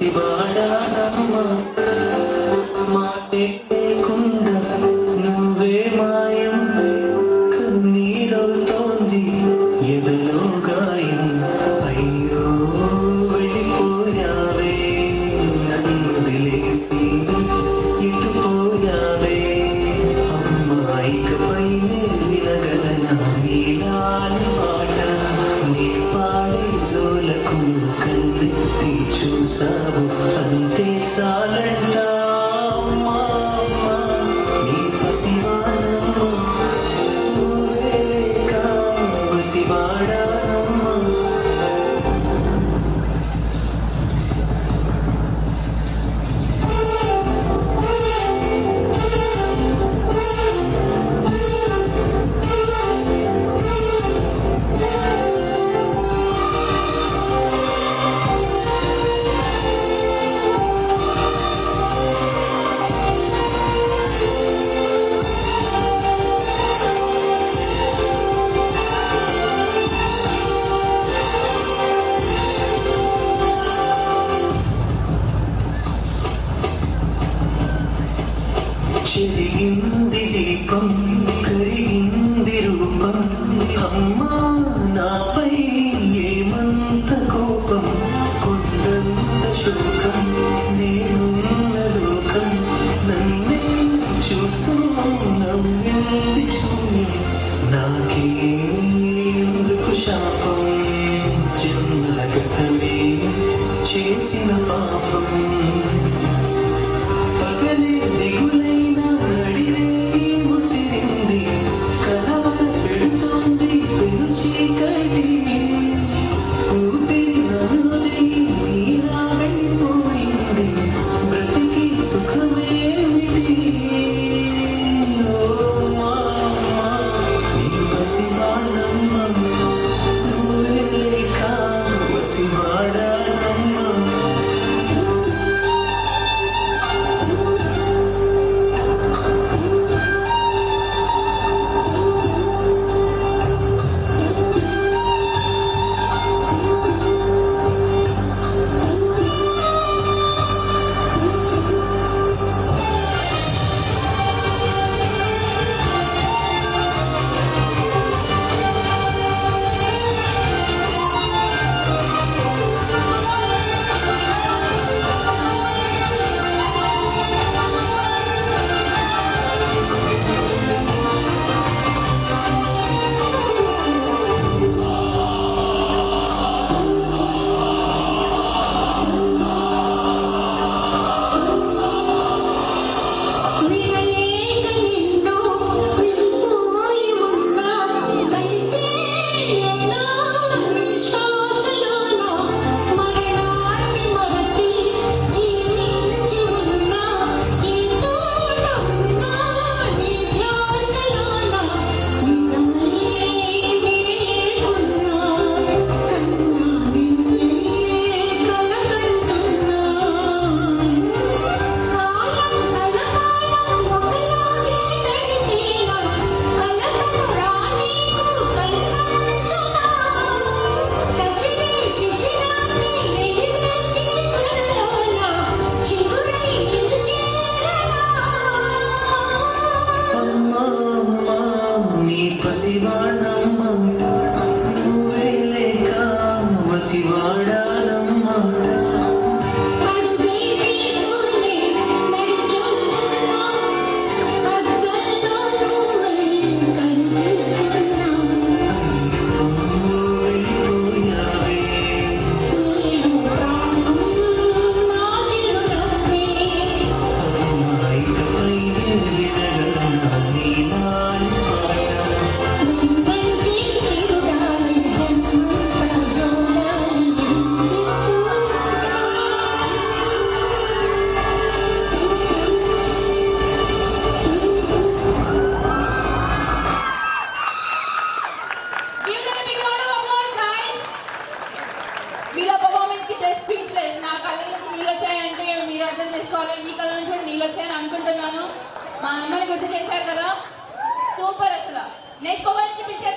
పసివాడానమ్మ మాటే లేకుండా నువ్వే మాయం కన్నీరవుతోంది ఎదలో గాయం అయ్యో వెళ్ళిపోయావే నన్ను వదిలేసి ఇటుపోయావే అమ్మాయికపై వినగలనా నీలాలి పాట నీ పాడే జోలకు కన్నెత్తి చూసావు అంతే చాలంట అమ్మా నీ పసివానమ్మ నువ్వే లేక పసివాడానమ్మ చెరిగింది దీపం కరిగింది రూపం అమ్మా నాపై ఏమంత కోపం కొండంత శోకం నేనున్న లోకం నన్నే చూస్తూ నవ్వింది శూన్యం నాకేందుకు శాపం జన్మల గతమే చేసిన పాపం పగలే దిగులైన నడిరే ముసిరింది కలవర పెడుతోంది తెరుచీకటి ఊపిరి నన్ను దిగి నీలా వెళ్ళిపోయింది బ్రతికి సుఖమేమిటి ఓ మామ నీ పసివానమ్మ నువ్వే లేక పసివాడానమ్మ పసివాడమ్మ నువ్వే లేక పసివాడానమ్మ అనుకుంటున్నాను మా అమ్మని గుర్తు చేశారు కదా సూపర్ అసలు నేర్చుకోవాలని పిలిచారు